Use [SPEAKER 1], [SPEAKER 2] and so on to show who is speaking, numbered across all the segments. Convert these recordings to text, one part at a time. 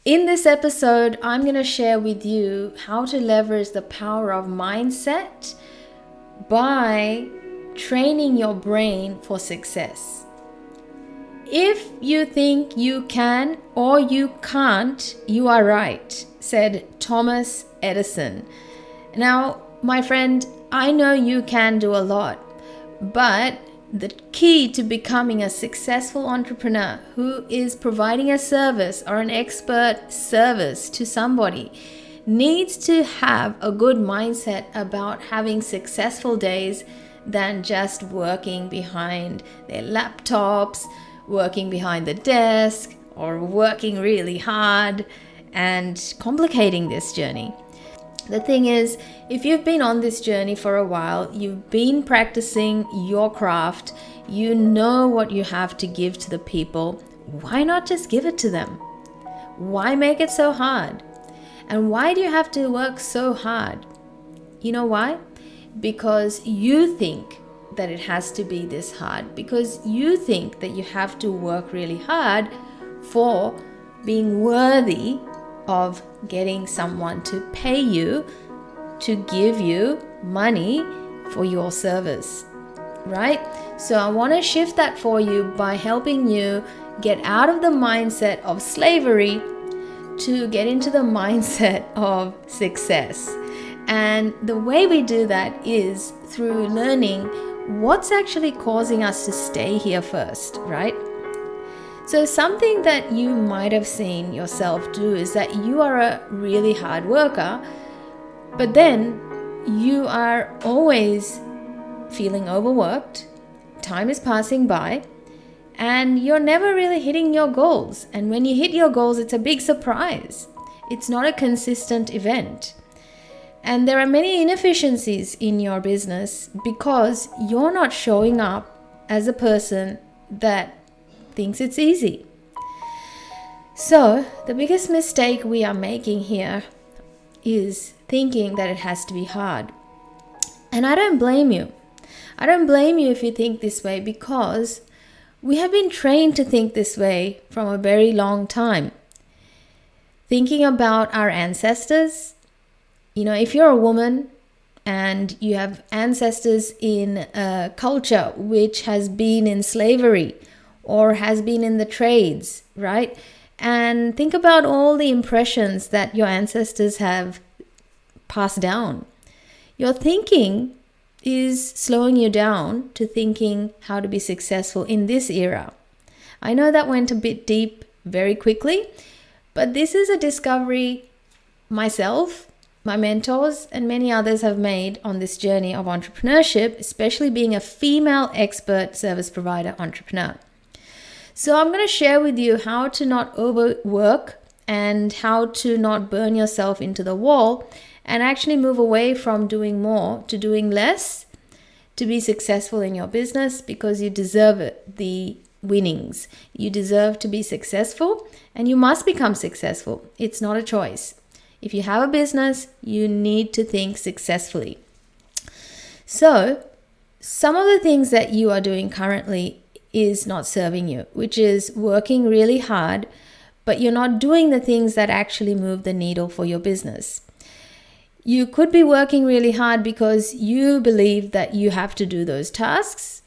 [SPEAKER 1] In this episode, I'm going to share with you how to leverage the power of mindset by training your brain for success. If you think you can or you can't, you are right, said Thomas Edison. Now, my friend, I know you can do a lot, but the key to becoming a successful entrepreneur who is providing a service or an expert service to somebody needs to have a good mindset about having successful days than just working behind their laptops, working behind the desk, or working really hard and complicating this journey. The thing is, if you've been on this journey for a while, you've been practicing your craft, you know what you have to give to the people, why not just give it to them? Why make it so hard? And why do you have to work so hard? You know why? Because you think that it has to be this hard, because you think that you have to work really hard for being worthy of getting someone to pay you to give you money for your service, right? So I want to shift that for you by helping you get out of the mindset of slavery to get into the mindset of success. And the way we do that is through learning what's actually causing us to stay here first, right? So something that you might have seen yourself do is that you are a really hard worker, but then you are always feeling overworked, time is passing by, and you're never really hitting your goals. And when you hit your goals, it's a big surprise. It's not a consistent event. And there are many inefficiencies in your business because you're not showing up as a person that thinks it's easy. So the biggest mistake we are making here is thinking that it has to be hard. And I don't blame you. I don't blame you if you think this way, because we have been trained to think this way from a very long time. Thinking about our ancestors, if you're a woman and you have ancestors in a culture which has been in slavery or has been in the trades, right? And think about all the impressions that your ancestors have passed down. Your thinking is slowing you down to thinking how to be successful in this era. I know that went a bit deep very quickly, but this is a discovery myself, my mentors, and many others have made on this journey of entrepreneurship, especially being a female expert service provider entrepreneur. So I'm going to share with you how to not overwork and how to not burn yourself into the wall and actually move away from doing more to doing less to be successful in your business, because you deserve it, the winnings. You deserve to be successful and you must become successful. It's not a choice. If you have a business, you need to think successfully. So some of the things that you are doing currently is not serving you, which is working really hard, but you're not doing the things that actually move the needle for your business. You could be working really hard because you believe that you have to do those tasks.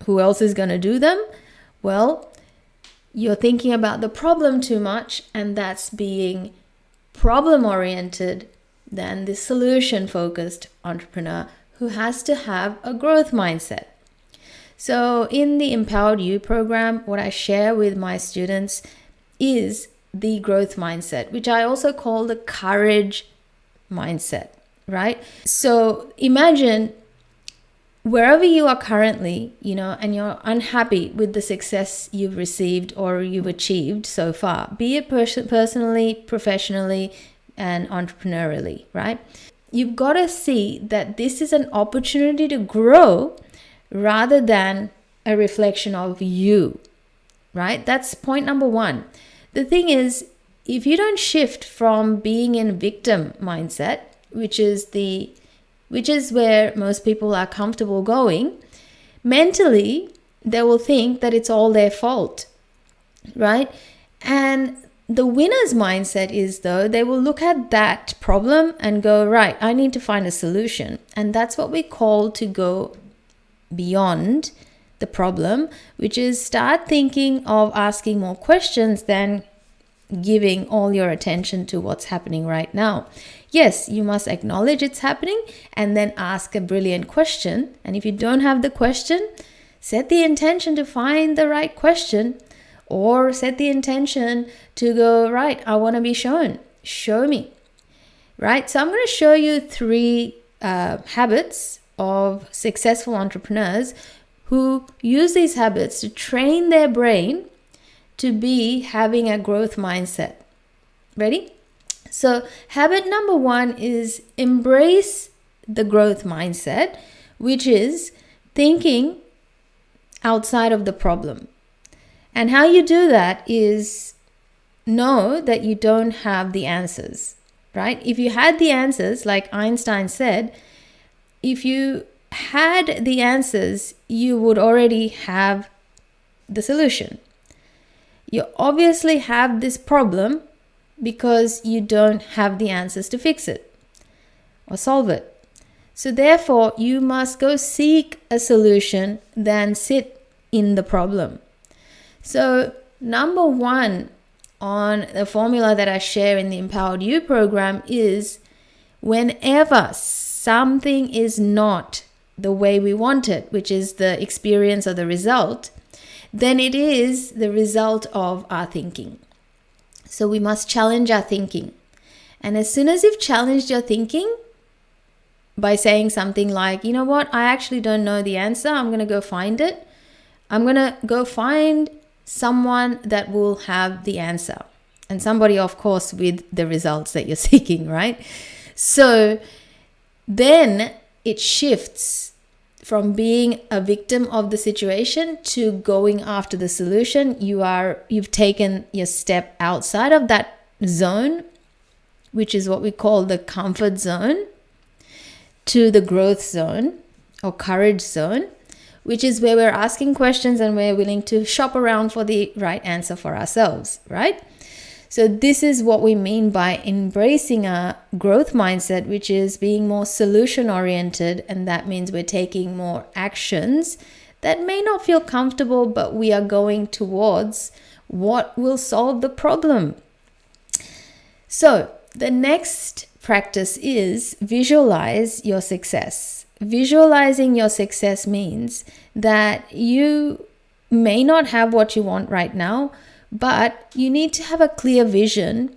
[SPEAKER 1] Who else is going to do them? Well, you're thinking about the problem too much, and that's being problem-oriented than the solution-focused entrepreneur who has to have a growth mindset. So in the Empowered You program, what I share with my students is the growth mindset, which I also call the courage mindset, right? So imagine wherever you are currently, and you're unhappy with the success you've received or you've achieved so far, be it personally, professionally, and entrepreneurially, right? You've got to see that this is an opportunity to grow rather than a reflection of you, right? That's point number one. The thing is, if you don't shift from being in victim mindset, which is where most people are comfortable going, mentally, they will think that it's all their fault, right? And The winner's mindset is, though, they will look at that problem and go, right, I need to find a solution. And that's what we call to go beyond the problem, which is start thinking of asking more questions than giving all your attention to what's happening right now. Yes, you must acknowledge it's happening and then ask a brilliant question. And if you don't have the question, set the intention to find the right question, or set the intention to go, right, I want to be shown. Show me. Right? So I'm going to show you 3 habits of successful entrepreneurs who use these habits to train their brain to be having a growth mindset. Ready? So habit number 1 is embrace the growth mindset, which is thinking outside of the problem. And how you do that is know that you don't have the answers, right? If you had the answers, like Einstein said, if you had the answers, you would already have the solution. You obviously have this problem because you don't have the answers to fix it or solve it. So therefore, you must go seek a solution than sit in the problem. So number 1 on the formula that I share in the Empowered You program is whenever something is not the way we want it, which is the experience or the result, then it is the result of our thinking. So we must challenge our thinking. And as soon as you've challenged your thinking by saying something like, you know what, I actually don't know the answer, I'm going to go find it. I'm going to go find someone that will have the answer. And somebody, of course, with the results that you're seeking, right? So then it shifts from being a victim of the situation to going after the solution. You've taken your step outside of that zone, which is what we call the comfort zone, to the growth zone or courage zone, which is where we're asking questions and we're willing to shop around for the right answer for ourselves, right? So this is what we mean by embracing a growth mindset, which is being more solution oriented. And that means we're taking more actions that may not feel comfortable, but we are going towards what will solve the problem. So the next practice is visualize your success. Visualizing your success means that you may not have what you want right now, but you need to have a clear vision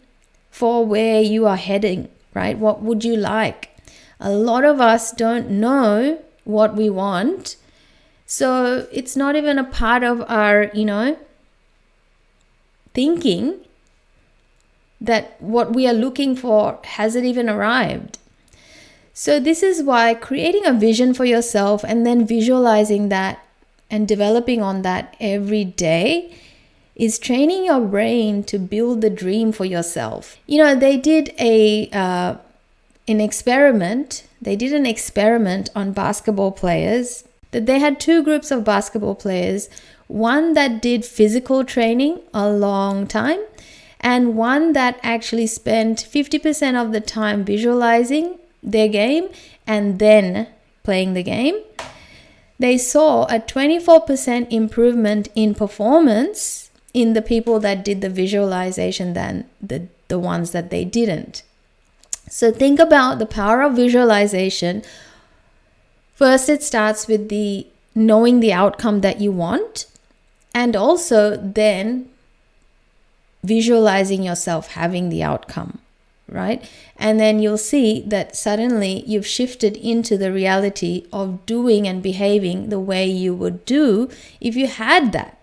[SPEAKER 1] for where you are heading, right? What would you like? A lot of us don't know what we want. So it's not even a part of our, thinking that what we are looking for hasn't even arrived. So this is why creating a vision for yourself and then visualizing that and developing on that every day is training your brain to build the dream for yourself. They did an experiment. They did an experiment on basketball players. That they had 2 groups of basketball players, one that did physical training a long time and one that actually spent 50% of the time visualizing their game and then playing the game. They saw a 24% improvement in performance in the people that did the visualization than the ones that they didn't. So think about the power of visualization. First, it starts with the knowing the outcome that you want, and also then visualizing yourself having the outcome, right? And then you'll see that suddenly you've shifted into the reality of doing and behaving the way you would do if you had that.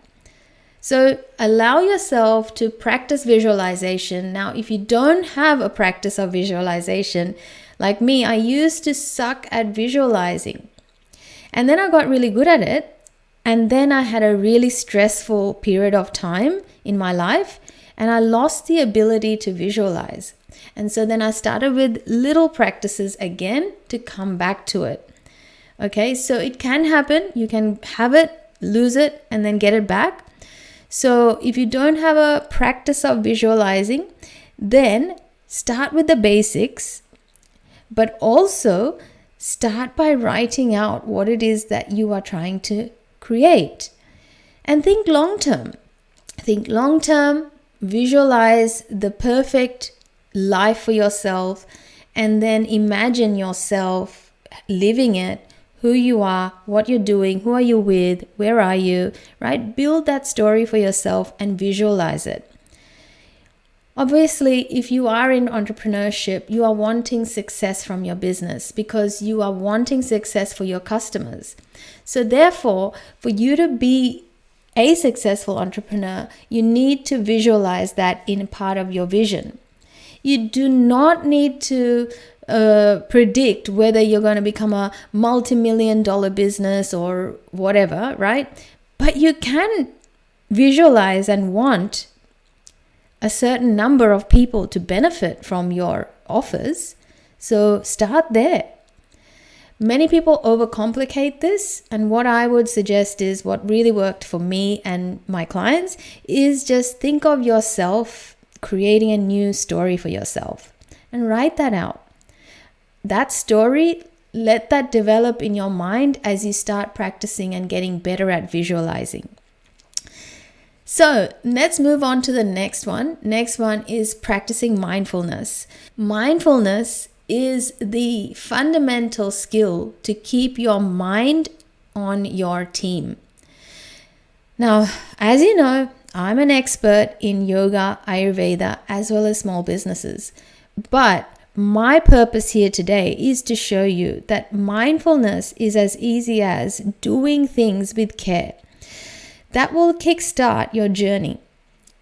[SPEAKER 1] So allow yourself to practice visualization. Now, if you don't have a practice of visualization, like me, I used to suck at visualizing. And then I got really good at it. And then I had a really stressful period of time in my life, and I lost the ability to visualize. And so then I started with little practices again to come back to it. Okay, so it can happen. You can have it, lose it, and then get it back. So if you don't have a practice of visualizing, then start with the basics, but also start by writing out what it is that you are trying to create. And think long term. Think long term, visualize the perfect life for yourself, and then imagine yourself living it, who you are, what you're doing, who are you with, where are you, right? Build that story for yourself and visualize it. Obviously, if you are in entrepreneurship, you are wanting success from your business because you are wanting success for your customers. So therefore, for you to be a successful entrepreneur, you need to visualize that in part of your vision. You do not need to predict whether you're going to become a multi-million-dollar business or whatever, right? But you can visualize and want a certain number of people to benefit from your offers. So start there. Many people overcomplicate this, and what I would suggest is what really worked for me and my clients is just think of yourself creating a new story for yourself and write that out. That story, let that develop in your mind as you start practicing and getting better at visualizing. So let's move on to the next one. Next one is practicing mindfulness. Mindfulness is the fundamental skill to keep your mind on your team. Now, as you know, I'm an expert in yoga, Ayurveda, as well as small businesses. But my purpose here today is to show you that mindfulness is as easy as doing things with care. That will kickstart your journey.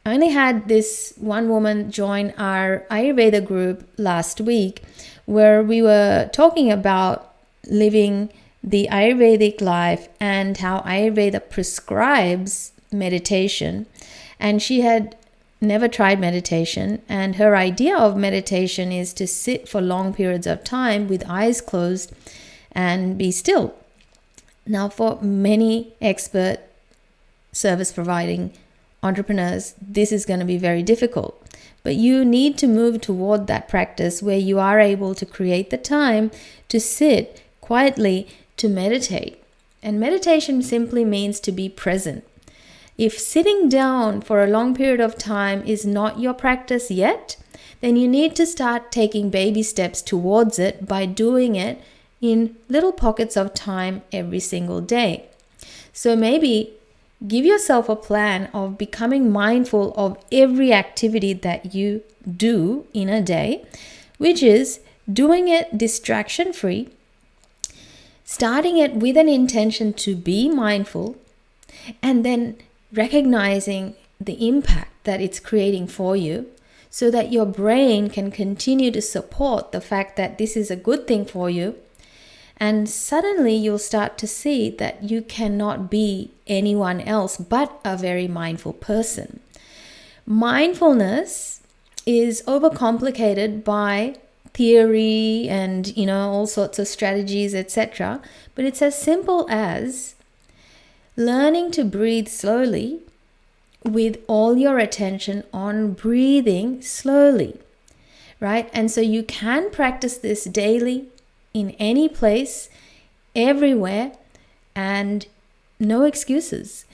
[SPEAKER 1] I only had this one woman join our Ayurveda group last week, where we were talking about living the Ayurvedic life and how Ayurveda prescribes meditation. And she had never tried meditation, and her idea of meditation is to sit for long periods of time with eyes closed and be still. Now, for many expert service providing entrepreneurs, this is going to be very difficult. But you need to move toward that practice where you are able to create the time to sit quietly to meditate. And meditation simply means to be present. If sitting down for a long period of time is not your practice yet, then you need to start taking baby steps towards it by doing it in little pockets of time every single day. So maybe give yourself a plan of becoming mindful of every activity that you do in a day, which is doing it distraction-free, starting it with an intention to be mindful, and then recognizing the impact that it's creating for you so that your brain can continue to support the fact that this is a good thing for you. And suddenly you'll start to see that you cannot be anyone else but a very mindful person. Mindfulness is overcomplicated by theory and, all sorts of strategies, etc. But it's as simple as learning to breathe slowly with all your attention on breathing slowly, right? And so you can practice this daily, in any place, everywhere, and no excuses.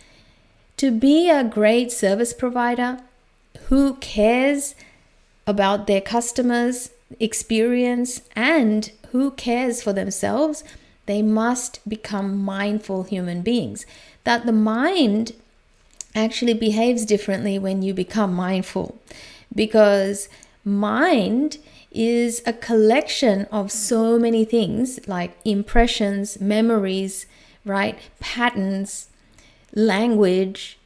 [SPEAKER 1] To be a great service provider who cares about their customers' experience and who cares for themselves, they must become mindful human beings. That the mind actually behaves differently when you become mindful, because mind is a collection of so many things like impressions, memories, right? Patterns, language,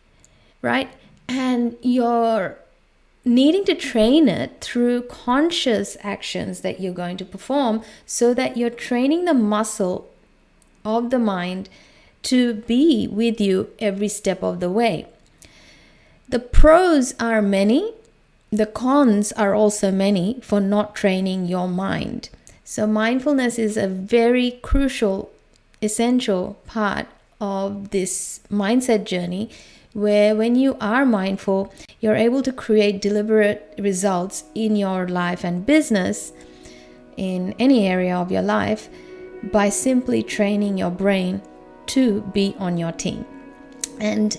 [SPEAKER 1] right? And you're needing to train it through conscious actions that you're going to perform so that you're training the muscle of the mind to be with you every step of the way. The pros are many. The cons are also many for not training your mind. So mindfulness is a very crucial, essential part of this mindset journey, where when you are mindful, you're able to create deliberate results in your life and business, in any area of your life, by simply training your brain to be on your team. And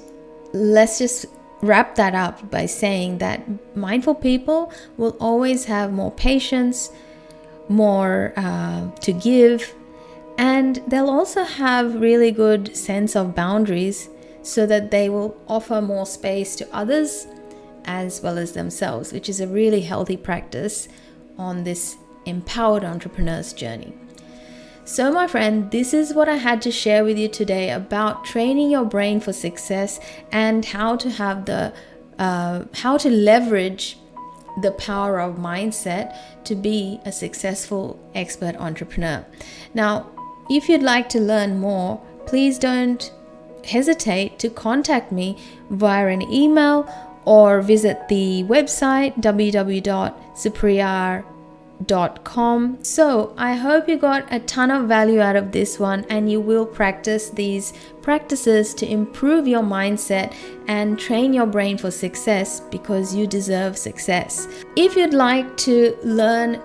[SPEAKER 1] let's just wrap that up by saying that mindful people will always have more patience, more to give, and they'll also have really good sense of boundaries, so that they will offer more space to others as well as themselves, which is a really healthy practice on this empowered entrepreneur's journey. So my friend, this is what I had to share with you today about training your brain for success, and how to leverage the power of mindset to be a successful expert entrepreneur. Now, if you'd like to learn more, please don't hesitate to contact me via an email or visit the website www.supriya.com. So I hope you got a ton of value out of this one, and you will practice these practices to improve your mindset and train your brain for success, because you deserve success. If you'd like to learn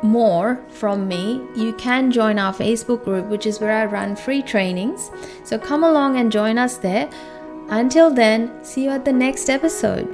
[SPEAKER 1] more from me, you can join our Facebook group, which is where I run free trainings. So come along and join us there. Until then, see you at the next episode.